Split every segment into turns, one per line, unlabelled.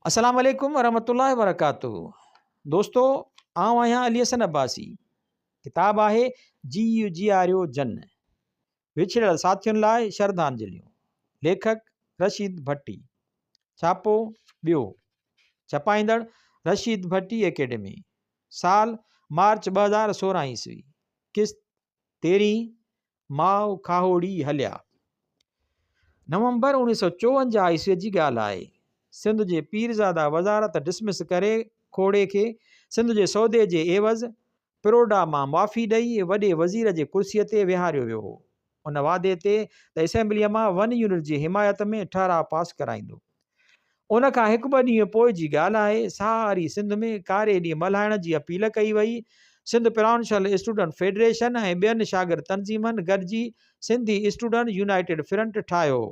अस्सलाम वालेकुम वरहमतुल्लाहि वबरकातुहू। दोस्तों, आउं आहियां अली हसन अब्बासी। किताब आहे जीआरियो जन, विछड़ियल साथियुनि लाइ श्रद्धांजलियूं। लेखक रशीद भट्टी। छापो ॿियो। छपाईंदड़ रशीद भट्टी एकेडमी। साल मार्च 2016 ईस्वी। किस्त 13। माउ खाहोड़ी हलिया। नवंबर 1954 ईस्वी जी ॻाल्हि आहे। सिंध जे पीरज़ादा वज़ारत डिसमिस करे खोड़े खे सिंध जे सौदे जे एवज़ पिरोडा मां माफ़ी ॾेई वॾे वज़ीर जे कुर्सीअ ते विहारियो वियो हो। उन वादे ते त असेंबलीअ मां 1 यूनिट जी हिमायत में ठहराव पास कराईंदो। उन खां हिकु ॿ ॾींहं पोइ जी ॻाल्हि आहे। सारी सिंध में कारे ॾींहुं मल्हाइण जी अपील कई वई। सिंध प्रोविंशियल स्टूडेंट फेडरेशन ऐं ॿियनि शागिर्द तंज़ीमनि गॾिजी सिंधी स्टूडेंट यूनाइटेड फ्रंट ठाहियो हो,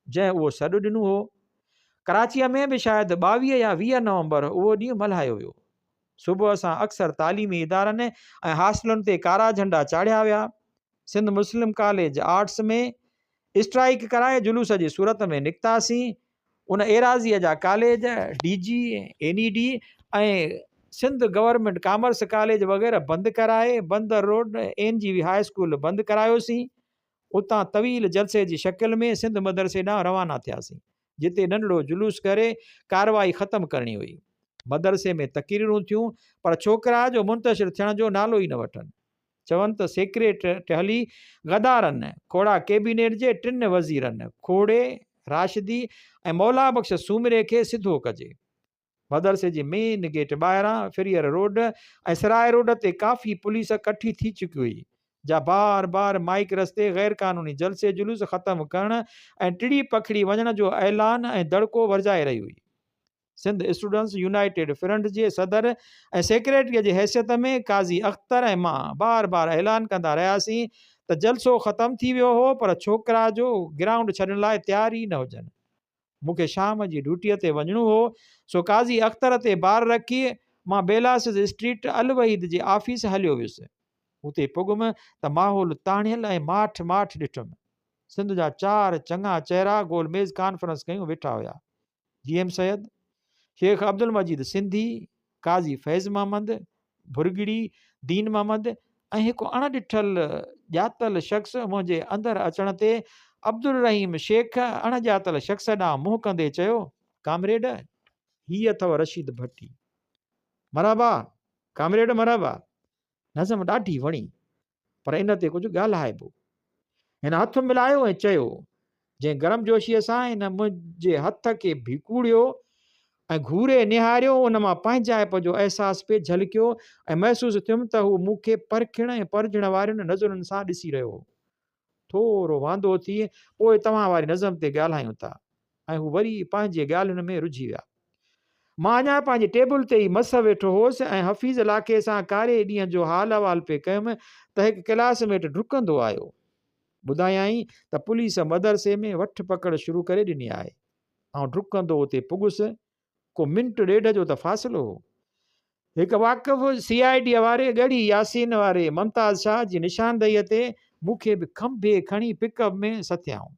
जंहिं उहो सॾु ॾिनो हो। कराचीअ में बि शायदि 22 या 20 नवंबर उहो ॾींहुं मल्हायो वियो। सुबुह सां अक्सर तालीमी इदारनि ऐं हॉस्टलुनि ते कारा झंडा चाढ़िया विया। सिंध मुस्लिम कॉलेज आर्ट्स में स्ट्राइक कराए जुलूस जी सूरत में निकितासीं। उन एराज़ीअ जा कॉलेज DG NED ऐं सिंध गवर्नमेंट कॉमर्स कॉलेज वग़ैरह बंदि कराए बंदर रोड NGV हाई स्कूल बंदि करायोसीं। उतां तवील जलसे जी शकिल में सिंध मदरसे ॾांहुं रवाना थियासीं, जिते नंढड़ो जुलूस करे कार्रवाई ख़तमु करणी हुई। मदरसे में तक़रीरूं थियूं, पर छोकिरा जो मुंतशिर थियण जो नालो ई न वठनि। चवनि त सेक्रेटरेट हली गदारनि खोड़ा कैबिनेट जे 3 वज़ीरनि खोड़े, राशिदी ऐं मौला बख़्श सूमरे खे सिधो कजे। मदरसे जे मेन गेट ॿाहिरां फिरियर रोड ऐं सराय रोड ते काफ़ी पुलिस कठी थी चुकी हुई, जा बार बार माइक रस्ते गैर कानूनी जलसे जुलूस ख़त्म करण ऐं टिड़ी पखड़ी वञण जो ऐलान ऐं दड़को वरजाए रही हुई। सिंध स्टूडेंट्स यूनाइटेड फ्रंट जे सदर ऐं सेक्रेटरीअ जी हैसियत में काज़ी अख्तर ऐं मां बार बार ऐलान कंदा रहियासीं त जलसो ख़त्म थी वियो हो, पर छोकिरा जो ग्राउंड छॾण लाइ तयार ई न हुजनि। मूंखे शाम जी ड्यूटीअ ते वञिणो हो, सो काज़ी अख्तर ते बार रखी मां बेलासिस स्ट्रीट अलवहीद जे ऑफिस हलियो वियुसि। उते पुगुमि त माहौल ताणियल ऐं माठ माठ ॾिठुमि। सिंध जा 4 चङा चहिरा गोलमेज़ कॉन्फ्रेंस कयूं वेठा हुया। GM सैयद, शेख अब्दुल मजीद सिंधी, काज़ी फैज़ महमद, भुरगिड़ी दीन महमद ऐं हिकु अणॾिठल ॼातल शख़्स मुंहिंजे अंदरि अचण ते अब्दुल रहीम शेख अणॼातल शख़्स ॾांहुं मुंहुं कंदे चयो, कामरेड, हीअ अथव रशीद भट्टी। मरहबा कामरेड, मरहबा। नज़म ॾाढी वणी, पर इन ते कुझु ॻाल्हाइबो। हिन हथ मिलायो ऐं चयो, जंहिं गर्मजोशीअ सां हिन मुंहिंजे हथ खे भिकूड़ियो ऐं घूरे निहारियो, उन मां पंहिंजाइप जो अहसासु पे झलकियो ऐं महसूसु थियुमि त हू मूंखे परखिण ऐं परजण वारियुनि नज़रुनि सां ॾिसी रहियो हो। थोरो वांदो थी पोइ तव्हां वारी नज़म ते ॻाल्हायूं था, ऐं हू वरी पंहिंजे ॻाल्हियुनि में रुझी विया। मां अञा पंहिंजे टेबल ते ई मस वेठो हुउसि ऐं हफ़ीज़ लाखे सां कारे ॾींहं जो हाल अहिवाल पे कयुमि त हिकु क्लासमेट डुकंदो आयो। ॿुधायई त पुलिस मदरसे में वठ पकड़ शुरू करे ॾिनी आहे। ऐं डुकंदो उते पुगुसि, को मिंट ॾेढ जो त फ़ासिलो हो। हिकु वाक़िफ़ CID वारे ॻड़ी यासीन वारे मुमताज़ शाह जी निशानदेहीअ ते मूंखे बि खंभे खणी पिकअप में सथियाऊं,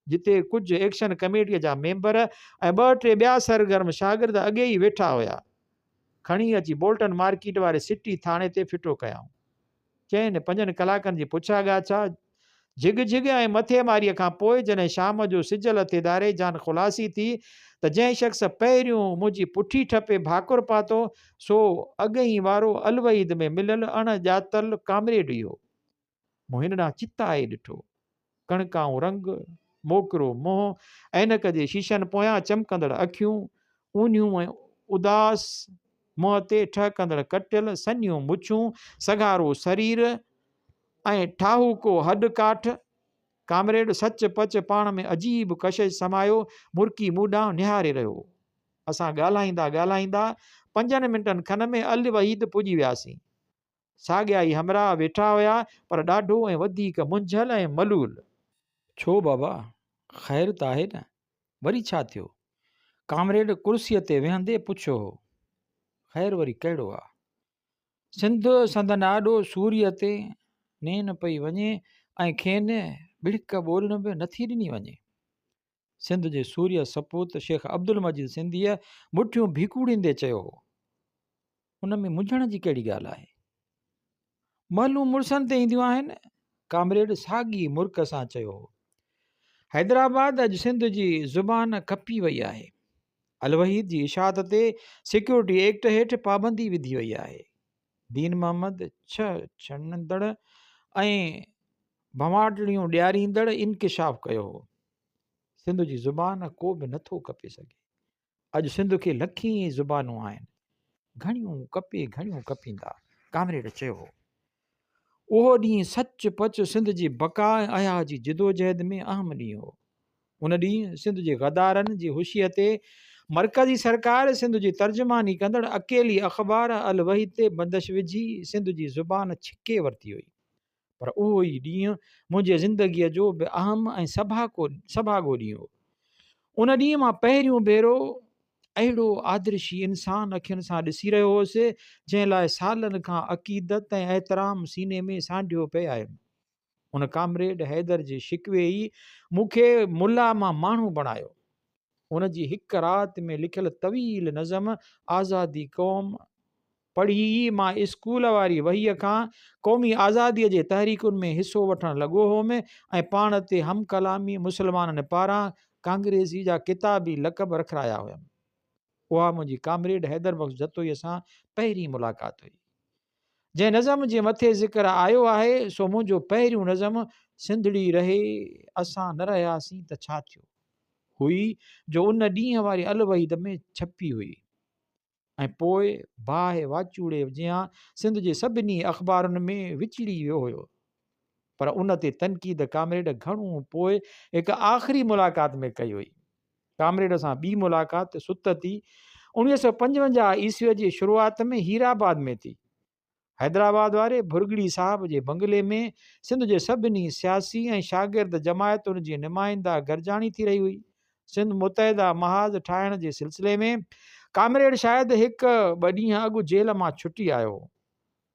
जिते कुझु एक्शन कमेटीअ जा मेंबर ऐं 2-3 ॿिया सरगर्म शागिर्द अॻे ई वेठा हुया। खणी अची बोल्टन मार्केट वारे सिटी थाणे ते फिटो कयाऊं। चइनि 5 कलाकनि जी पुछा ॻाछा झिग झिग ऐं मथे मारीअ खां पोइ जॾहिं शाम जो सिज लथे दारे जान ख़ुलासी थी त जंहिं शख़्स पहिरियों मुंहिंजी पुठी ठपे भाकुर पातो, सो अॻई वारो अलवहीद में मिलियल अणॼातल कामरेड हुयो। मूं हिन ॾांहुं चिताए ॾिठो। कणकाऊं रंग, मोकिरो मुंहुं, ऐनक जे शीशनि पोयां चमकंदड़ अखियूं, ऊनियूं ऐं उदास मुंहं ते ठहकंदड़ कटियल सन्हियूं मुछूं, सगारो शरीर ऐं ठाहूको हॾ काठ। कामरेड सच पच पाण में अजीब कशिश समायो मुर्की मूं ॾांहुं निहारे रहियो। असां ॻाल्हाईंदा ॻाल्हाईंदा 5 मिंटनि खन में अलवहीद पुॼी वियासीं। साॻिया ई हमराह वेठा हुया, पर ॾाढो ऐं वधीक मुंझल ऐं मलूल। छो बाबा, ख़ैर त आहे न? वरी छा थियो? कामरेड कुर्सीअ ते वेहंदे पुछियो हो। ख़ैर वरी कहिड़ो आहे? सिंध संदन आॾो सूर्य ते नेन पई वञे ऐं खेनि बिड़क ॿोलण बि नथी ॾिनी वञे। सिंध जे सूर्य सपूत शेख अब्दुल मजीद सिंधीअ मुठियूं भीकूड़ींदे चयो, उन में मुंझण जी कहिड़ी ॻाल्हि आहे, महलूं मुड़सनि ते ईंदियूं आहिनि। कामरेड साॻी मुर्क सां चयो, हैदराबाद अॼु सिंध जी ज़ुबान कपी वई आहे। अलवहीद जी इशाअत ते सिक्योरिटी एक्ट हेठि पाबंदी विधी वई आहे। दीन मोहम्मद छणंदड़ ऐं भवाटड़ियूं ॾियारींदड़ इंकिशाफ़ कयो हो। सिंध जी ज़ुबान को बि नथो कपे सघे। अॼु सिंध खे लखी ज़ुबानूं आहिनि, घणियूं कपींदा, कामरेड चयो हो। उहो ॾींहुं सच पच सिंध जी बका ऐं अया जी जिदोजहद में अहम ॾींहुं हो। उन ॾींहुं सिंध जे गदारनि जी हुशीअ ते मरकज़ी सरकार सिंध जी तर्जुमानी कंदड़ अकेली अख़बार अल वहीद ते बंदिश विझी सिंध जी ज़ुबान छिके वरिती हुई। पर उहो ई ॾींहुं मुंहिंजे ज़िंदगीअ जो बि अहम ऐं सभागो ॾींहुं हो। उन ॾींहुं मां पहिरियों भेरो अहिड़ो आदर्शी इंसान अखियुनि सां ॾिसी रहियो हुउसि जंहिं लाइ सालनि खां अक़ीदत ऐं एतिराम सीने में सांढियो पिए आयुमि। उन कामरेड हैदर जे शिकवे ई मूंखे मुला मां माण्हू बणायो। उन जी हिकु राति में लिखियल तवील नज़म आज़ादी क़ौम पढ़ी ई मां स्कूल वारी वहीअ खां क़ौमी आज़ादीअ जे तहरीकुनि में हिसो वठणु लॻो हुउमि ऐं पाण ते हम कलामी मुस्लमाननि पारां कांग्रेसी जा किताबी लक़ब रखाया हुयमि। उहा मुंहिंजी कामरेड हैदर बख़्श जतोईअ सां पहिरीं मुलाक़ात हुई। जंहिं नज़म जे मथे ज़िक्र आयो आहे सो मुंहिंजो पहिरियों नज़म सिंधड़ी रहे असां न रहियासीं त छा थियो हुई, जो उन ॾींहं वारी अलवहीद में छपी हुई ऐं पोइ बाहि वाचूड़े जियां सिंध जे सभिनी अख़बारुनि में विचड़ी वियो हुयो। पर उन ते तनक़ीद कामरेड घणो पोइ हिकु आख़िरी मुलाक़ात में कई हुई। कामरेड सां ॿी मुलाक़ात सुतती 1955 ईस्वीअ जी शुरूआति में हीराबाद में थी। हैदराबाद वारे भुरगड़ी साहब जे बंगले में सिंध जे सभिनी सियासी ऐं शागिर्द जमायतुनि जी नुमाइंदा गरजाणी थी रही हुई। सिंध मुतहिदा महाज़ ठाहिण जे सिलसिले में कामरेड शायदि हिकु ॿ ॾींहं अॻु जेल मां छुटी आयो हो।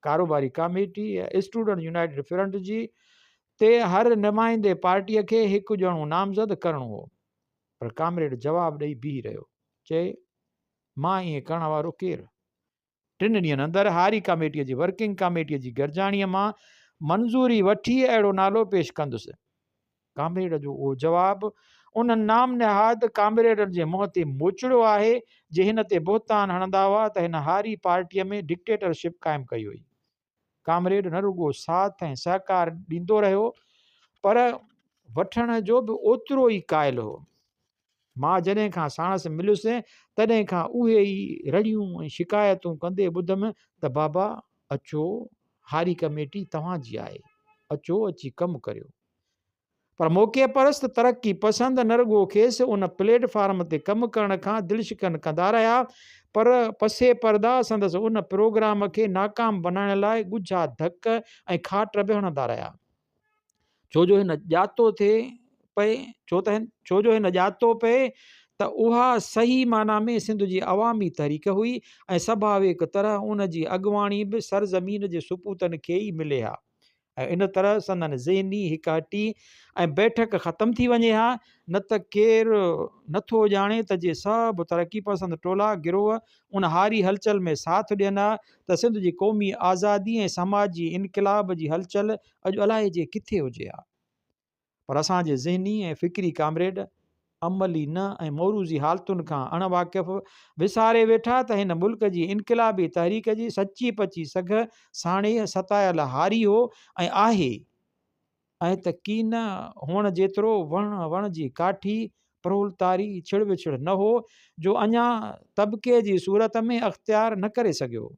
कारोबारी कमेटी ऐं स्टूडेंट यूनाइटेड फ्रंट जी ते हर नुमाइंदे पार्टीअ खे हिकु ॼणो नामज़द करणो हो। पर कामरेड जवाबु ॾेई बीह रहियो, चए मां ईअं करण वारो केरु। 3 ॾींहंनि अंदरि हारी कमेटीअ जी वर्किंग कमेटीअ जी गरजाणीअ मां मंज़ूरी वठी अहिड़ो नालो पेश कंदुसि। कामरेड जो उहो जवाबु उन नाम निहाद कामरेडनि जे मुंहं ते मोचड़ो आहे जे हिन ते बोहतान हणंदा हुआ त हिन हारी पार्टीअ में डिक्टेटरशिप क़ाइमु कई हुई। कामरेड न रुगो साथ ऐं सहकार ॾींदो रहियो पर वठण जो बि ओतिरो ई क़ाइल हो। मां जॾहिं खां साणसि मिलियुसि तॾहिं खां उहे ई रड़ियूं ऐं शिकायतूं कंदे ॿुधमि त बाबा अचो हारी कमेटी तव्हांजी आहे, अचो अची कमु करियो। पर मौक़े परस्त तरक़ी पसंदि न रुगो खेसि उन प्लेटफार्म ते कमु करण खां दिलशिकन कंदा रहिया, पर पसे परदा संदसि उन प्रोग्राम खे नाकाम बनाइण लाइ ॻुझा धक ऐं खाट बि हणंदा रहिया। छो जो हिन ॼातो पए त उहा सही माना में सिंध जी अवामी तहरीक हुई ऐं स्वाभाविक तरह उन जी अॻुवाणी बि सरज़मीन जे सुपूतनि खे ई मिले हा। ऐं इन तरह संदन ज़हनी हिकहटी ऐं बैठक ख़तमु थी वञे हा, न त केरु नथो ॼाणे त जे सभु तरक़ी पसंदि टोला गिरोह उन हारी हलचल में साथ ॾियनि हा त सिंध जी क़ौमी आज़ादी ऐं समाजी इनक़लाब जी हलचल अॼु अलाए जे किथे हुजे हा। पर असांजे ज़हनी ऐं फ़िक्री कामरेड अमली न ऐं मौरूज़ी हालतुनि खां अणवाक़िफ़ विसारे वेठा त हिन मुल्क जी इनक़लाबी तहरीक जी सची पची सघ साणे सतायल हारी हो ऐं आहे, ऐं त कीन हुअण जेतिरो वण जी काठी प्रोलतारी छिड़ विछड़ न हो जो अञा तबिके जी सूरत में अख़्तियार न करे सघियो।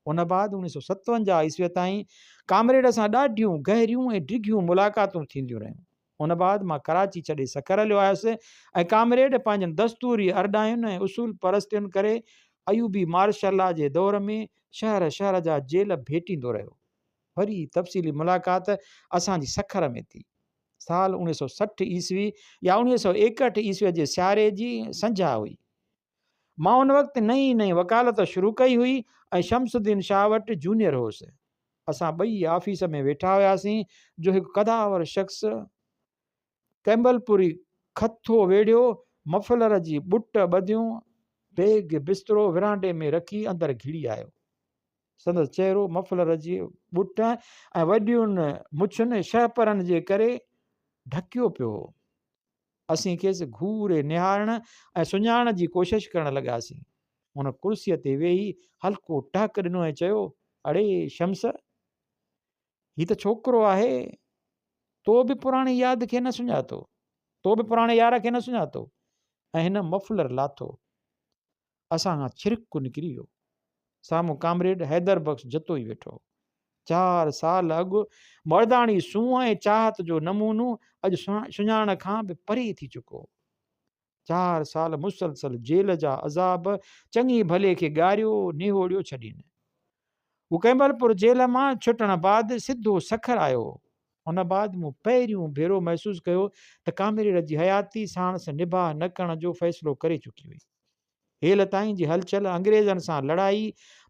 उन बाद 1957 ईस्वीअ ताईं कामरेड सां ॾाढियूं गहरियूं ऐं डिघियूं मुलाक़ातूं थींदियूं रहियूं। उन बाद मां कराची छॾे सकर हलियो आयुसि ऐं कामरेड पंहिंजनि दस्तूरी अरडायुनि ऐं उसूल परस्तियुनि करे अयूबी मार्शल्ला जे दौर में शहर शहर जा जेल भेटींदो रहियो। वरी तफ़सीली मुलाक़ात असांजी सखर में थी। साल 1960 ईस्वी या 1961 ईस्वीअ जे सियारे जी संझा हुई। मां उन वक़्तु नई वकालत शुरू कई हुई ऐं शमसुद्दीन शाह वटि जूनियर हुउसि। असां ॿई ऑफिस में वेठा हुआसीं जो हिकु कदावर शख़्स कैम्बलपुरी खथो वेढ़ियो, मफ़लर जी ॿुट ॿधियूं, बेग बिस्तरो विरांडे में रखी अंदरि घिड़ी आयो। संदसि चहिरो मफ़लर जी ॿुट ऐं वॾियुनि मुछुनि शहपरनि जे करे ढकियो पियो हो। असीं खेसि घूरे निहारण ऐं सुञाण जी कोशिशि करणु लॻासीं। हुन कुर्सीअ ते वेही हल्को टहक ॾिनो ऐं चयो, अड़े शम्स, हीउ त छोकिरो आहे, तो बि पुराणी यादि खे न सुञातो, तो बि पुराणे यार खे न सुञातो। ऐं हिन मफ़लर लाथो। असां खां छिरिकु निकिरी वियो। साम्हूं कामरेड हैदर बख़्श जतो ई वेठो। 4 साल अॻु मर्दाणी सूंहं ऐं चाहत जो नमूनो अॼु सुञाण खां बि परे थी चुको। 4 साल मुसलसल जेल जा अज़ाब चङी भले खे ॻारियो निहोड़ियो छॾीनि। हू कैम्बलपुर जेल मां छुटण बाद सिधो सखर आयो। हुन बाद मूं पहिरियों भेरो महसूसु कयो त कामरेड जी हयाती साणस निबाह न करण जो फ़ैसिलो करे चुकी हुई। हेल ताईं जी हलचल, अंग्रेज़नि सां लड़ाई,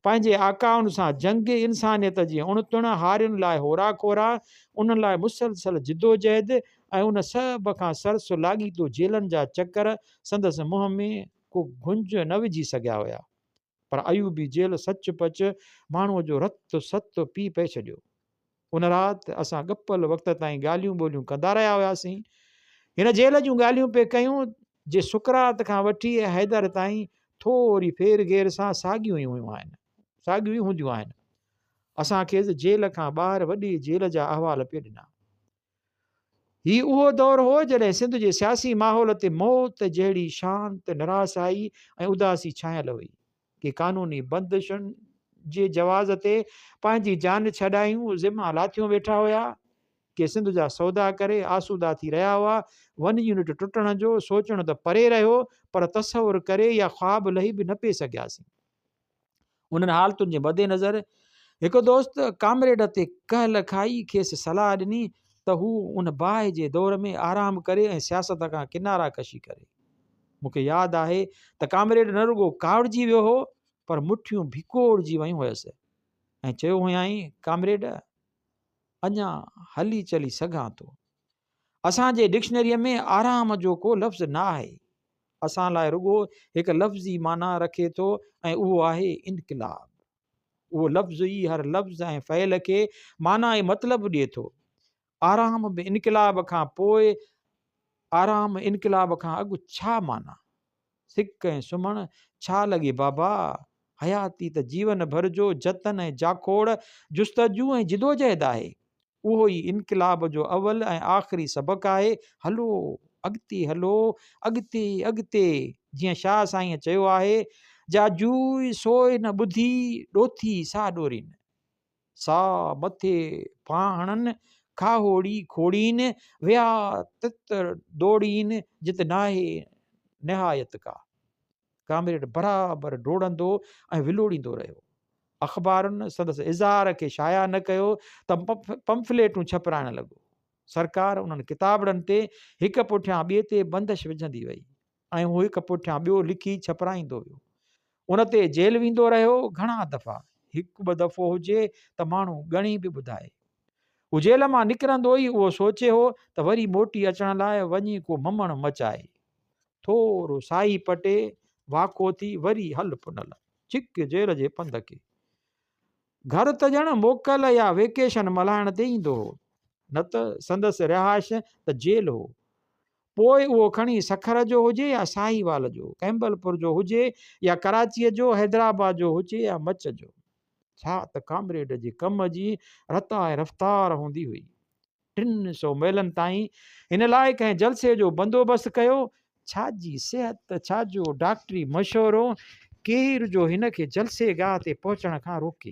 पंहिंजे आकाउनि सां जंग, इंसानियत जी उणतुण, हारियुनि लाइ होरा खोरा, उन लाइ मुसलसल जिदोजहद ऐं उन सभ खां सरस लाॻीतो जेलनि जा चकर संदसि मुंहं में को गुंज न विझी सघिया हुया। पर अयूबी जेल सचपच माण्हूअ जो रत सत पी पे छॾियो। उन राति असां गपल वक़्त ताईं ॻाल्हियूं ॿोलियूं कंदा रहिया हुआसीं। हिन जेल जूं ॻाल्हियूं पे कयूं जे सुकरात खां वठी हैदर ताईं थोरी फेर घेर सां साॻियूं ई हूंदियूं आहिनि। असांखे जेल खां ॿाहिरि वॾी जेल जा अहवाल पे ॾिना। ही उहो दौर हो जॾहिं सिंध जे सियासी माहौल ते मौत जहिड़ी शांत निरासाई ऐं उदासी छायल हुई कि कानूनी बंदिशुनि जे जवाज़ ते पंहिंजी जान छॾायूं ज़िमा लाथियूं वेठा हुया, कि सिंध जा सौदा करे आसूदा थी रहिया हुआ। वन यूनिट टुटण जो सोचणु त परे रहियो, पर तसवुरु करे या ख़्वाब लही बि न पे सघियासीं। उन्हनि हालतुनि जे मद्देनज़र हिकु दोस्त कामरेड ते कहल खाई खेसि सलाह ॾिनी त हू उन बाहि जे दौर में आराम करे ऐं सियासत खां किनारा कशी करे। मूंखे यादि आहे त कामरेड न रुगो कावड़जी वियो हो, पर मुठियूं भिकोड़जी वयूं हुयसि ऐं चयो हुयईं, कामरेड, अञा हली चली सघां थो। असांजे डिक्शनरीअ में आराम जो को लफ़्ज़ न आहे। असां लाइ रुगो हिकु लफ़्ज़ी माना रखे थो ऐं उहो आहे इनक़िलाब। उहो लफ़्ज़ ई हर लफ़्ज़ ऐं फ़इल खे माना ऐं मतिलबु ॾिए थो। आराम बि इनक़िलाब खां पोइ, आराम इनक़िलाब खां अॻु छा माना? सिक ऐं सुम्हणु छा लॻे बाबा? हयाती त जीवन भर जो जतन ऐं जाखोड़, जुस्तजू ऐं जिदोजहद आहे। उहो ई इनक़िलाब जो अवल ऐं आख़िरी सबक़ु आहे। हलो अॻिते, हलो अॻिते अॻिते। जीअं शाह साईं चयो आहे, जा जूई सोए न ॿुधी ॾोथी सा ॾोरीनि, सा मथे पाहणनि खाहोड़ी खोड़ीनि, विया तितर दौड़ीनि जित नाहे निहायत का। कामरेड बराबरि डोड़ंदो ऐं विलोड़ींदो रहियो। अख़बारुनि संदसि इज़हार खे शाया न कयो त पंफलेटूं छपराइण लॻो। सरकार उन्हनि किताबड़नि ते हिक पुठियां ॿिए ते बंदिश विझंदी वई ऐं हू हिक पुठियां ॿियो लिखी छपराईंदो वियो। उन ते जेल वेंदो रहियो घणा दफ़ा। हिकु ॿ दफ़ो हुजे त माण्हू ॻणी बि ॿुधाए। हू जेल मां निकिरंदो ई उहो सोचे हो त वरी मोटी अचण लाइ वञी को ममण मचाए, थोरो साई पटे, वाको थी वरी हल पुनल छिक जेल जे पंध खे। घर त ॼण मोकल या वेकेशन मल्हाइण ते ईंदो हो, न त संदसि रिहाइश त जेल हो। पोइ उहो खणी सखर जो हुजे या साहीवाल जो, कैम्बलपुर जो हुजे या कराचीअ जो, हैदराबाद जो हुजे या मच जो। छा त कामरेड जे कम जी रता ऐं रफ़्तार हूंदी हुई। 300 मेलनि ताईं हिन लाइ कंहिं जलसे जो बंदोबस्तु कयो। छाजी सिहत, छाजो डॉक्टरी मशवरो, केर जो हिन खे जलसे गाह ते पहुचण खां रोके।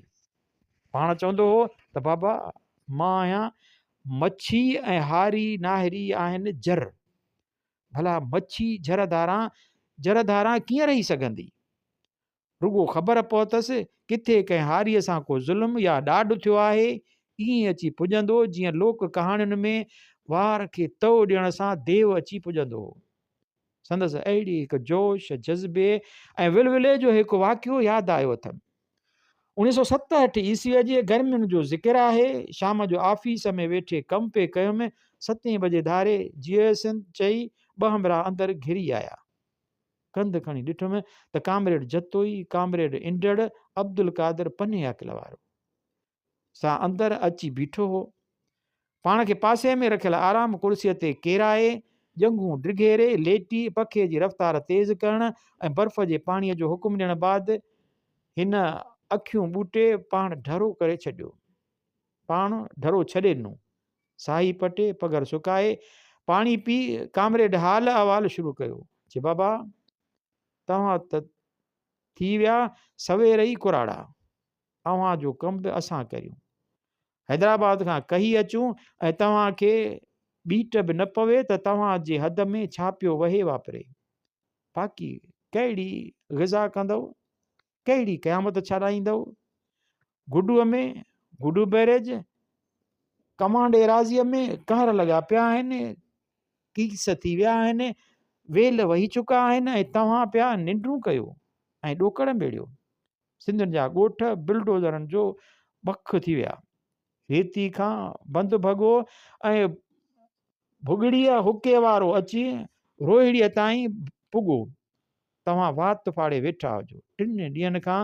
पाण चवंदो हो त बाबा, मां आहियां मच्छी ऐं हारी नाहरी आहिनि जर। भला मच्छी जरधारा कीअं रही सघंदी? रुगो ख़बर पहुतसि किथे कंहिं हारीअ सां को ज़ुल्म या ॾाढ थियो आहे, ईअं अची पुॼंदो जीअं लोक कहाणियुनि में वार खे तव ॾियण सां देव अची पुॼंदो हो। संदसि अहिड़ी हिकु जोश, जज़्बे ऐं विलविले जो हिकु वाक़ियो यादि आयो अथमि। 1967 ईस्वीअ जे गर्मियुनि जो ज़िक्र आहे। शाम जो ऑफिस में वेठे कम पे कयुमि। 7 बजे धारे GSN चई ॿ हमरा अंदरि घिरी आया। कंध खणी ॾिठुमि त कामरेड जतोई, कामरेड इंडड़, अब्दुल कादर पने अकिल वारो सा अंदरि अची बीठो हो। पाण खे पासे में रखियल आराम कुर्सीअ ते केराए, ॼंघूं ड्रिघेरे लेटी पखे जी रफ़्तार तेज़ करण ऐं बर्फ़ जे पाणीअ जो हुकुम ॾियण बाद हिन अखियूं ॿूटे पाण ढरो करे छॾियो, पाण ढरो छॾे ॾिनो। साही पटे पगर सुकाए पाणी पी कामरेड हाल अहवाल शुरू कयो। चए बाबा तव्हां त थी विया सवेर ई कुराड़ा, अव्हां जो कमु बि असां करियूं, हैदराबाद खां कही अचूं ऐं तव्हांखे ॿीट बि न पवे त तव्हांजे हद में छा पियो वहे वापरे। बाक़ी कहिड़ी ग़िज़ा कंदव, कहिड़ी क़यामत छॾाईंदव। गुडूअ में गुडू बैरेज कमांड एराज़ीअ में कहर लॻा पिया आहिनि, कीस थी विया आहिनि, वेल वही चुका आहिनि ऐं तव्हां पिया निंडूं कयो ऐं ॾोकड़ मेड़ियो। सिंधियुनि जा ॻोठ बिल्डोज़रनि जो बख थी विया। रेती खां बंदि भॻो ऐं भुॻड़ीअ हुके वारो अची रोहिड़ीअ ताईं पुॻो, तव्हां वात फाड़े वेठा हुजो। 3 ॾींहंनि खां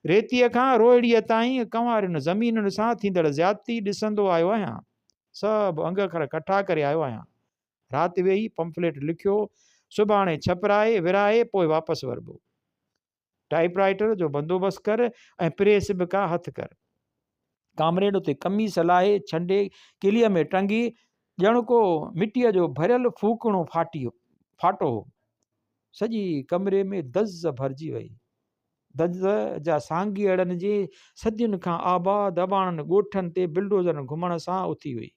रेतीअ खां रोहिड़ीअ ताईं कंवारियुनि ज़मीनुनि सां थींदड़ ज़्यादती ॾिसंदो आयो आहियां, सभु अंग अखर कठा करे आयो आहियां। राति वेही पंफलेट लिखियो, सुभाणे छपराए विराए पोइ वापसि वरबो। टाइपराइटर जो बंदोबस्तु कर ऐं प्रेस बि का हथु कर। कामरेड उते कमीस लाहे छंडे किलीअ में टंगी ॼण को मिटीअ जो भरियल फूकणो फाटो हो। सॼी कमरे में दज़ भरिजी वई। दज़ जा सांघीअड़नि जे सदियुनि खां आबाद अबाणनि ॻोठनि ते बिल्डोज़रनि घुमण सां उथी हुई।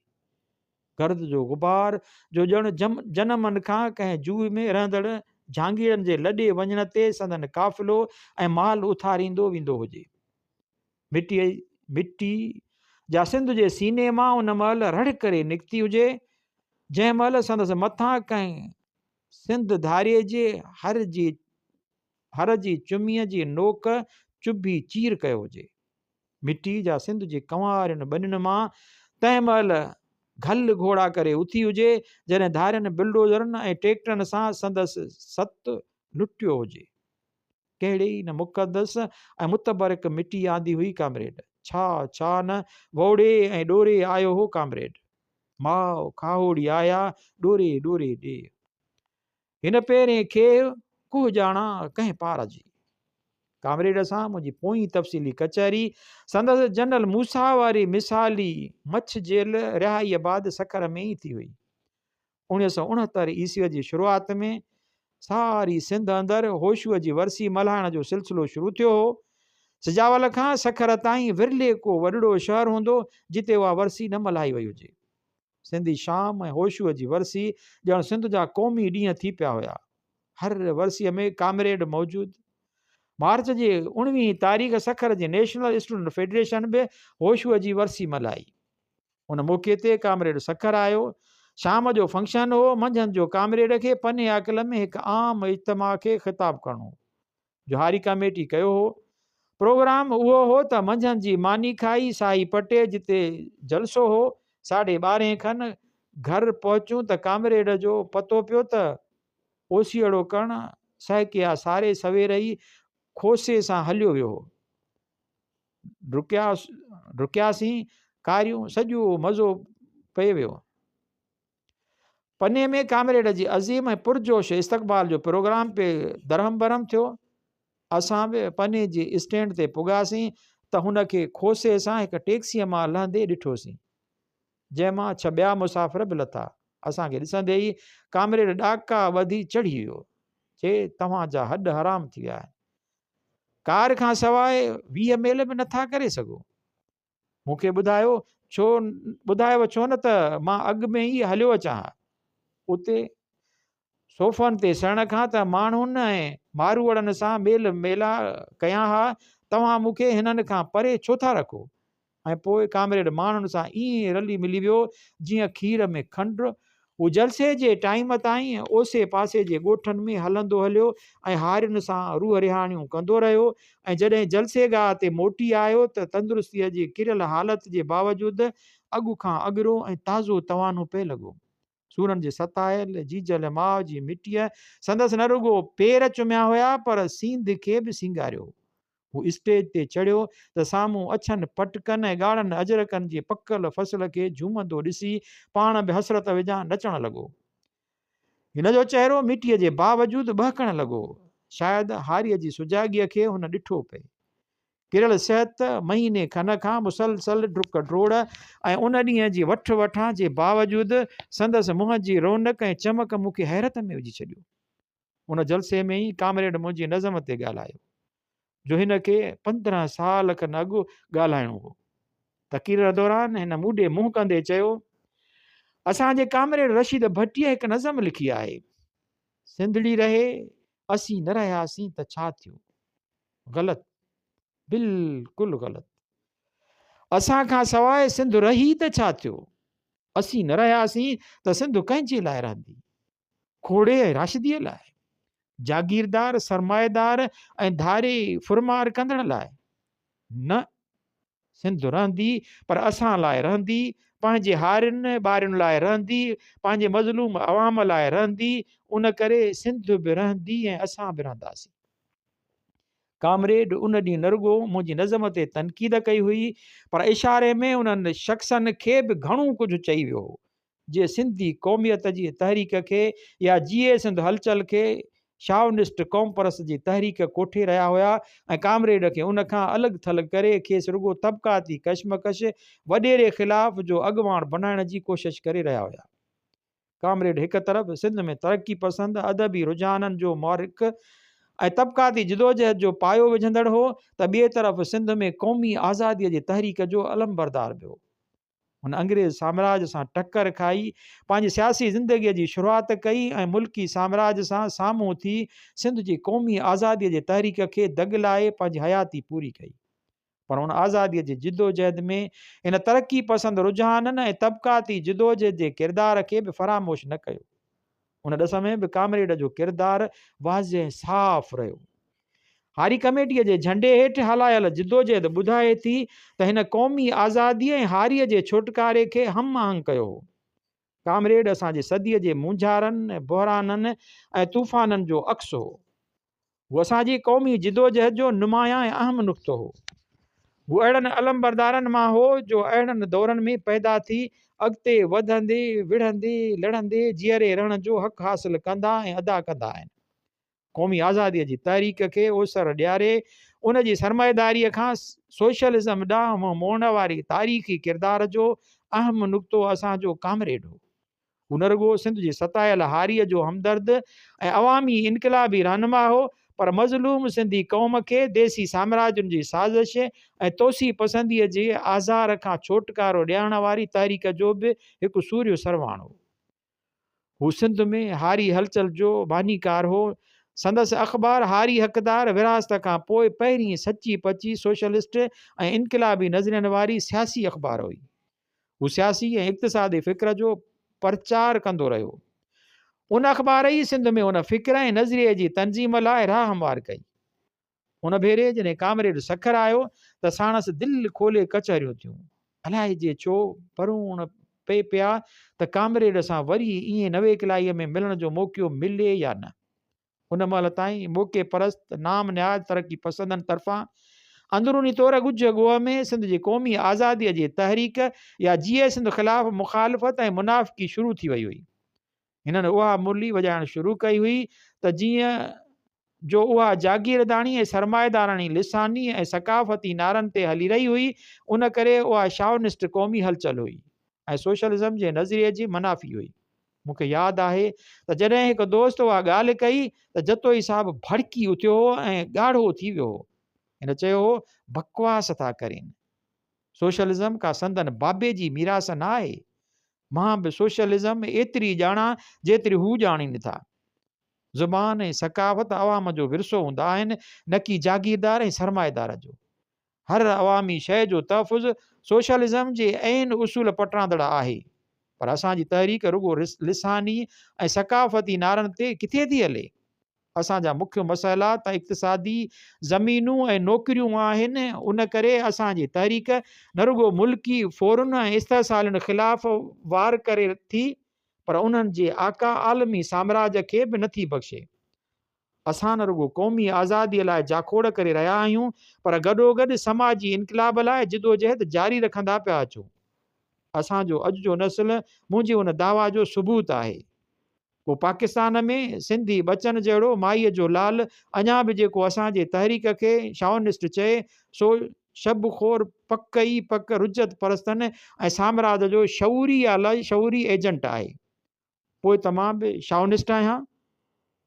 गर्द जो गुबार जो ॼण जनमनि खां कंहिं जूह में रहंदड़ झांगीरनि जे लॾे वञण ते संदन काफ़िलो ऐं माल उथारींदो वेंदो हुजे। मिटी जा सिंध जे सीने मां उन महिल रड़ करे निकिती हुजे, जंहिं महिल संदसि मथां कंहिं सिंध धारीअ जे हर जी चुमीअ जी नोक चुभी चीर कयो हुजे। मिटी जा सिंध जे कंवारियुनि ॿनियुनि मां तंहिं महिल घल घोड़ा करे उथी हुजे, जॾहिं धारियुनि बिल्डोज़रनि ऐं ट्रैक्टरनि सां संदसि सत लुटियो हुजे। कहिड़े ई न मुक़दस ऐं मुतबरक मिटी आंदी हुई कामरेड। छा न वोड़े ऐं ॾोरे आयो हो कामरेड। माओ खाहोड़ी आया ॾोरे ॾोरे ॾे। हिन पहिरें खे कुह ॼाणा कंहिं पार जी। कामरेड सां मुंहिंजी पोई तफ़सीली कचहरी संदसि जनरल मूसा वारी मिसाली मछ जेल रिहाईअ बाद सखर में ई थी हुई। 1969 ईस्वीअ जी शुरूआति में सारी सिंध अंदरि होशूअ जी वरसी मल्हाइण जो सिलसिलो शुरू थियो हो। सिजावल खां सखर ताईं विरले को वॾड़ो शहर हूंदो जिते उहा वरसी न मल्हाई वई हुजे। सिंधी शाम ऐं होशूअ जी वरसी ॼण सिंध जा क़ौमी ॾींहं थी पिया हुया। हर वरसीअ में कामरेड मौजूदु। मार्च जे 19 तारीख़ सखर जे नेशनल स्टूडेंट फेडरेशन बि होशूअ जी वरसी मल्हाई। उन मौक़े ते कामरेड सखर आयो। शाम जो फंक्शन हो। मंझंदि जो कामरेड खे पने अकिल में हिकु आम इज्तिमा खे ख़िताबु करणो हो। जोहारी कमेटी कयो हो। प्रोग्राम उहो हो त मंझंदि जी मानी खाई साई पटे जिते जलसो हो। 12:30 खनि घर पहुचूं त कामरेड जो पतो पियो त ओसीअड़ो करणु सहकिया सारे सवेर ई खोसे सां हलियो वियो हो। डुकियासीं कारियूं, सॼो मज़ो पए वियो। पने में कामरेड जी अज़ीम ऐं पुरजोश इस्तक़बाल जो प्रोग्राम पे दरहम बरहम थियो। असां बि पने जे स्टैंड ते पुॻासीं त हुनखे खोसे सां हिकु टैक्सीअ मां लहंदे ॾिठोसीं, जंहिंमां 6 ॿिया मुसाफ़िर बि लथा। असांखे ॾिसंदे ई कामरेड ॾाका ॿधी चढ़ी वियो। चए तव्हांजा हॾ हराम थी विया आहिनि, कार खां सवाइ 20 मेल बि नथा करे सघो। मूंखे ॿुधायो छो न त मां अॻु में ई हलियो अचां। उते सोफ़नि ते सड़ण खां त माण्हुनि ऐं मारूअड़नि सां मेल मेला कयां हा, तव्हां मूंखे हिननि खां परे छो था रखो। ऐं पोइ कामरेड माण्हुनि सां ईअं रली मिली वियो जीअं खीर में खंडु। हू जलसे जे टाइम ताईं ओसे पासे जे ॻोठनि में हलंदो हलियो ऐं हारियुनि सां रूह रिहाणियूं कंदो रहियो। ऐं जॾहिं जलसेगाह ते मोटी आयो त तंदुरुस्तीअ जी किरियल हालत जे बावजूदि अॻु खां अॻिरो ऐं ताज़ो तवानो पिए लॻो। सूरनि जे सतायल जीजल माउ जी मिटीअ संदसि न रुगो पेर चुमिया हुया पर सींध खे बि सींगारियो। हू स्टेज ते चढ़ियो त साम्हूं अछनि पटकनि ऐं ॻाढ़नि अजरकनि जे पकल फसल खे झूमंदो ॾिसी पाण बि हसरत विझां नचण लॻो। हिन जो चहिरो मिटीअ जे बावजूदि बहकण लॻो। शायदि हारीअ जी सुजाॻीअ खे हुन ॾिठो पए। किरल सिहत महीने खन खां मुसलसल डुक डोड़ ऐं उन ॾींहं जी वठ वठां जे बावजूदि संदसि मुंहं जी रौनक ऐं चमक मूंखे हैरत में विझी छॾियो। उन जलसे में ई कामरेड मुंहिंजी नज़म ते ॻाल्हायो जो हिन खे 15 साल खनि अॻु ॻाल्हाइणो हो। तक़रीर दौरान हिन मूॾे मुंहुं कंदे चयो, असांजे कामरेड रशीद भट्टीअ हिकु नज़म लिखी आहे, सिंधड़ी रहे असीं न रहियासीं त छा थियो। ग़लति, बिल्कुलु ग़लति। असां खां सवाइ सिंध रही त छा थियो। असीं न रहियासीं त सिंध कंहिंजे लाइ रहंदी, खोड़े ऐं राशिदीअ लाइ, जागीरदार सरमाएदार ऐं धारे फुरमार कंदड़ लाइ न। सिंध रहंदी पर असां लाइ रहंदी, पंहिंजे हारियुनि ॿारियुनि लाइ रहंदी, पंहिंजे मज़लूम अवाम लाइ रहंदी। उन करे सिंध बि रहंदी ऐं असां बि रहंदासीं। कामरेड उन ॾींहुं न रुगो मुंहिंजी नज़म ते तनक़ीद कई हुई पर इशारे में उन्हनि शख़्सनि खे बि घणो कुझु चई वियो हो। जीअं सिंधी क़ौमियत जी तहरीक खे या जीए सिंध हलचल खे शावनिस्ट कौमपरस्त जी तहरीक कोठे रहिया हुआ ऐं कामरेड खे उन खां अलॻि थलॻि करे खेसि रुगो तबक़ाती कशमकश वॾेरे ख़िलाफ़ जो अॻुवाण बनाइण जी कोशिशि करे रहिया हुआ। कामरेड हिकु तरफ़ सिंध में तरक़ी पसंद अदबी रुझाननि जो मौरिक ऐं तबक़ाती जिदोजहद जो पायो विझंदड़ हो त ॿिए तरफ़ सिंध में क़ौमी आज़ादीअ जी तहरीक जो अलमबरदार बि हो। हुन अंग्रेज़ साम्राज सां टक्कर खाई पंहिंजी सियासी ज़िंदगीअ जी शुरूआति कई ऐं मुल्की साम्राज सां साम्हूं थी सिंध जी क़ौमी आज़ादीअ जे तहरीक खे दग लाए पंहिंजी हयाती पूरी कई। पर हुन आज़ादीअ जी जिदोजहद में इन तरक़ी पसंद रुझाननि ऐं तबक़ाती जिदोजहद जे किरदार खे बि फरामोश न कयो। उन ॾिस में बि कामरेड जो किरदारु वाज़े साफ़ रहियो। हारी कमेटीअ जे झंडे हेठि हलायल जिदोजहद ॿुधाए थी त हिन क़ौमी आज़ादीअ ऐं हारीअ जे छुटकारे खे हम आहंग कयो हो। कामरेड असांजे सदीअ जे मुंझारनि बहराननि ऐं तूफ़ाननि जो अक्स हो। हू असांजी क़ौमी जिदोजहद जो नुमायां ऐं अहम नुक़्तो हो। हू अहिड़नि अलमबरदारनि मां हो जो अहिड़नि दौरनि में पैदा थी अॻिते वधंदे विढ़ंदे लड़ंदे जीअरे रहण जो हक़ हासिल कंदा ऐं अदा कंदा आहिनि। क़ौमी आज़ादीअ जी तहरीक खे ओसर ॾियारे उन जी सरमाएदारीअ खां सोशलिज़म ॾांहुं मोड़ण वारी तारीख़ी किरदार जो अहम नुक़्तो असांजो कामरेड हो। हू न रुगो सिंध जी सतायल हारीअ जो हमदर्द ऐं अवामी इनक़लाबी रहनुमा हो पर मज़लूम सिंधी क़ौम खे देसी साम्राज्यनि जी साज़िश ऐं तोसी पसंदीअ जे आज़ार खां छुटकारो ॾियारण वारी तहरीक जो बि हिकु सूर्य सरवाण हो। हू सिंध में हारी हलचल जो बानीकार हो। संदसि अख़बार हारी हक़दार विरासत खां पोइ पहिरीं सची पची सोशलिस्ट ऐं इनक़लाबी नज़रियनि वारी सियासी अख़बार हुई। हू सियासी ऐं इक़्तिसादी फ़िक्र जो प्रचार कंदो रहियो। उन अख़बार ई सिंध में उन फ़िक्र ऐं नज़रिए जी तनज़ीम लाइ राह हमवार कई। उन भेरे जॾहिं कामरेड सखर आयो त साणसि दिलि खोले कचहरियूं थियूं। अलाए जे छो परूण पे पिया त कामरेड सां वरी ईअं नवे किलाईअ में मिलण जो मौक़ो मिले या न। उन महिल ताईं मौक़े परस्त नाम निहाज़ तरक़ी पसंदनि तरफ़ां अंदरूनी तौर गुज गोअ में सिंध जी क़ौमी आज़ादीअ जी तहरीक या जीए सिंध ख़िलाफ़ मुखालफ़त ऐं मुनाफ़िकी शुरू थी वई हुई। हिननि उहा मुरली वॼाइण शुरू कई हुई त जीअं जो उहा जागीरदाणी ऐं सरमाएदाराणी लिसानी ऐं सकाफ़ती नारनि ते हली रही हुई उन करे उहा शावनिस्ट क़ौमी हलचल हुई ऐं सोशलिज़म जे नज़रिए जी मनाफ़ी हुई। मूंखे यादि आहे त जॾहिं हिकु दोस्त उहा ॻाल्हि कई त जतोई साहब भड़की उथियो हो ऐं ॻाढ़ो थी वियो हो। हिन चयो हो, बकवास था करेनि, सोशलिज़म का संदन बाबे जी मीरास न आहे। मां बि सोशलिज़म एतिरी ॼाणा जेतिरी हू ॼाणीनि था। ज़ुबान ऐं सकाफ़त अवाम जो विरसो हूंदा आहिनि न की जागीरदार ऐं सरमाएदार जो। हर अवामी शइ जो तहफ़ुज़ सोशलिज़म जे ऐन उसूल पटरांदड़ आहे पर असांजी तहरीक रुगो लिसानी ऐं सकाफ़ती नारनि ते किथे थी हले। असांजा मुख्य मसइला त इक़्तिसादी ज़मीनूं ऐं नौकरियूं आहिनि। उन करे असांजी तहरीक न रुगो मुल्की फ़ौरन ऐं इस्तेसालनि ख़िलाफ़ वार करे थी पर उन्हनि जे आका आलमी साम्राज्य खे बि नथी बख़्शे। असां न रुॻो क़ौमी आज़ादीअ लाइ जाखोड़ करे रहिया आहियूं, पर गॾोगॾु समाजी इनक़लाब लाइ जिदोजहद जारी रखंदा पिया अचूं। असांजो अॼु जो नस्ल मुंहिंजे उन दावा जो सबूत आहे। पोइ पाकिस्तान में सिंधी बचन जहिड़ो माईअ जो लाल अञा बि जेको असांजे तहरीक खे शाउनिस्ट चए, सो शबखोर पक ई पक रुजत परस्तनि ऐं साम्राज्य जो शऊरी या लाशऊरी एजेंट आहे। पोइ त मां बि शाउनिस्ट आहियां,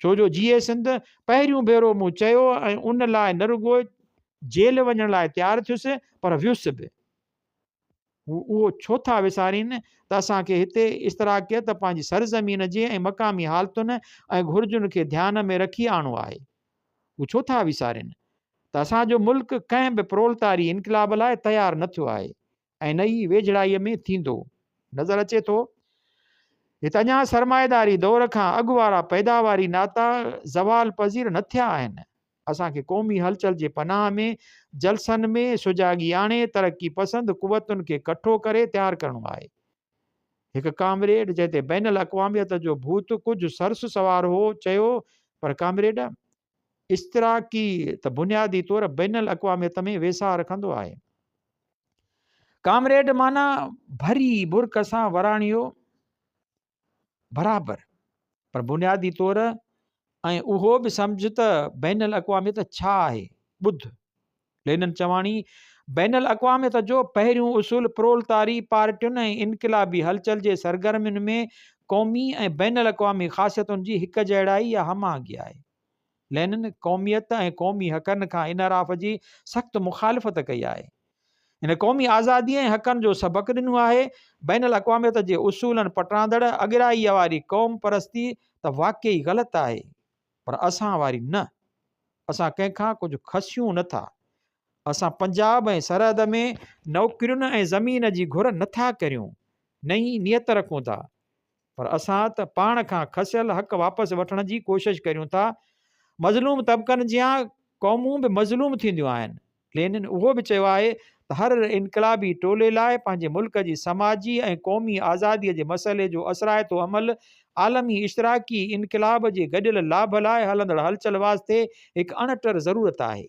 छो जो जीए सिंध पहिरियों भेरो मूं चयो ऐं उन लाइ न रुॻो जेल वञण लाइ तयारु थियुसि, पर वियुसि बि। उहो छो था विसारीनि त असांखे हिते इस्तराकियत पंहिंजी सरज़मीन जे ऐं मक़ामी हालतुनि ऐं घुर्जुनि खे ध्यान में रखी आणो आहे। उहो छो था विसारीनि त असांजो मुल्क कंहिं बि प्रोलतारी इनक़लाब लाइ तयारु न थियो आहे ऐं नई वेझड़ाईअ में थींदो। नज़र अचे थो हिते अञा सरमाएदारी दौर खां अॻु वारा पैदावारी नाता ज़वाल पज़ीर न थिया आहिनि। असांखे क़ौमी हलचल जे पनाह में जलसनि में सुजागी आणे तरक़ी पसंदि कुवतुनि खे कठो करे तयारु करिणो आहे। हिकु कामरेड जंहिं ते बैनल अक़वामियत जो भूत कुझु सरस सवार हो चयो, पर कामरेड इस्तराकी त बुनियादी तौर बैनल अक़वामियत में वेसा रखंदो आहे। कामरेड माना भरी बुरक सां वराणियो बराबरि, पर बुनियादी तौर ऐं उहो बि सम्झ त बैनल अक़वामियत छा आहे। ॿुध, लेनिन चवाणी बैनल अक़वामियत जो पहिरियों उसूल प्रोलतारी पार्टियुनि ऐं इनक़लाबी हलचल जे सरगर्मियुनि में क़ौमी ऐं बैनल अक़वामी ख़ासियतुनि जी हिक जहिड़ाई या हमआहंगी आहे। लेनिन क़ौमियत ऐं क़ौमी हक़नि खां इनराफ़ जी सख़्तु मुखालिफ़त कई आहे। हिन क़ौमी आज़ादी ऐं हक़नि जो सबक़ु ॾिनो आहे। बैनल अक़वामियत जे उसूलनि पटरांदड़ अॻिराईअ वारी क़ौम परस्ती त वाक़ई ग़लति आहे, पर असां वारी न। असां कंहिंखां कुझु खसियूं नथा। असां पंजाब ऐं सरहद में नौकरियुनि ऐं ज़मीन जी घुर नथा करियूं, नई नियत रखूं था, पर असां त पाण खां खसियल हक़ वापसि वठण जी कोशिशि करियूं था। मज़लूम तबक़नि जियां क़ौमूं बि मज़लूम थींदियूं आहिनि। लेनिन उहो बि चयो आहे त हर इनक़लाबी टोले लाइ पंहिंजे मुल्क जी समाजी ऐं क़ौमी आज़ादीअ जे मसइले जो असराइतो अमल आलमी इश्तराकी इनक़लाब जे गॾियल लाभ लाइ हलंदड़ हलचल वास्ते हिकु अणटर ज़रूरत आहे।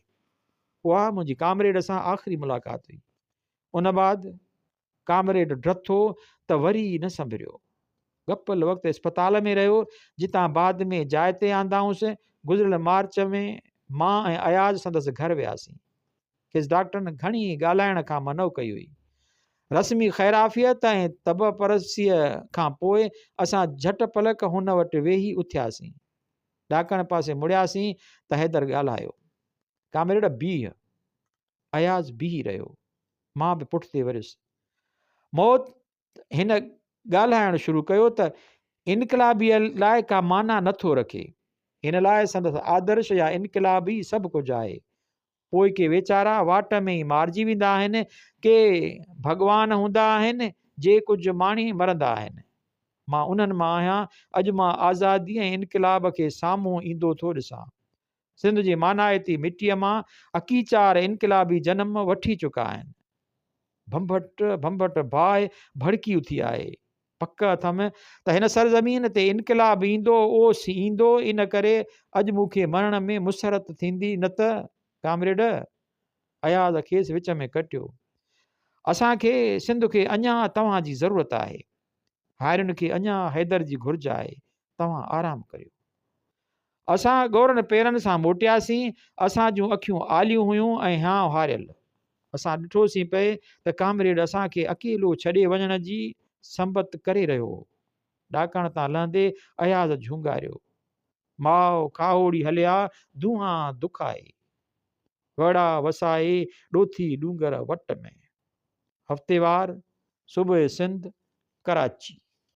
उहा मुंहिंजी कामरेड सां आख़िरी मुलाक़ात हुई। उन बाद कामरेड ड्रथो त वरी न संभरियो। गपल वक़्तु इस्पताल में रहियो, जितां बाद में जाइ ते आंदाऊंसि। गुज़िरियल मार्च में मां ऐं अयाज़ संदसि घर वियासीं। खेसि डॉक्टरनि घणी ॻाल्हाइण खां मनो कई हुई। रस्मी ख़ैराफ़ियत ऐं तब परसीअ खां पोइ असां झट पलक हुन वटि वेही उथियासीं। ॾाकण पासे मुड़ियासीं त हैदर ॻाल्हायो, कामरेड बीह। अयाज़ बीही रहियो, मां बि पुठिते वरियुसि। मौत हिन ॻाल्हाइणु शुरू कयो त इनक़लाबीअ लाइ का माना नथो रखे। हिन लाइ संदसि आदर्श या इनक़लाब ई सभु कुझु आहे। पोइ के वीचारा वाट में ई मारिजी वेंदा आहिनि, के भॻवान हूंदा आहिनि जे कुझु माणी मरंदा आहिनि। मां उन्हनि मां आहियां। अॼु मां आज़ादी ऐं इनक़लाब खे साम्हूं ईंदो थो ॾिसां। सिंध जी मानाइती मिटीअ मां अकीचार इनक़लाबी जनम वठी चुका आहिनि। भंभट भंभट बाहि भड़की उथी आहे। पक अथमि त हिन सरज़मीन ते इनक़लाब ईंदो, ओस ईंदो। इन करे अॼु मूंखे मरण में मुसरत थींदी, न त कामरेड। अयाज़ खेसि विच में कटियो। असांखे सिंध खे अञा तव्हांजी ज़रूरत आहे। हारियुनि खे अञा हैदर जी घुर्ज आहे। तव्हां आराम करियो। असां ॻोरनि पेरनि सां मोटियासीं। असां जूं अखियूं आलियूं हुयूं ऐं हां हारियल। असां ॾिठोसीं पए त कामरेड असांखे अकेलो छॾे वञण जी संबत करे रहियो हो। ॾाकण तां लहंदे अयाज़ झूंगारियो, माओ खाओड़ी हलिया दुहां दुखाए, वड़ा वसाए ॾोथी डूंगर वट में। हफ़्तेवार, सुबुह सिंध, कराची।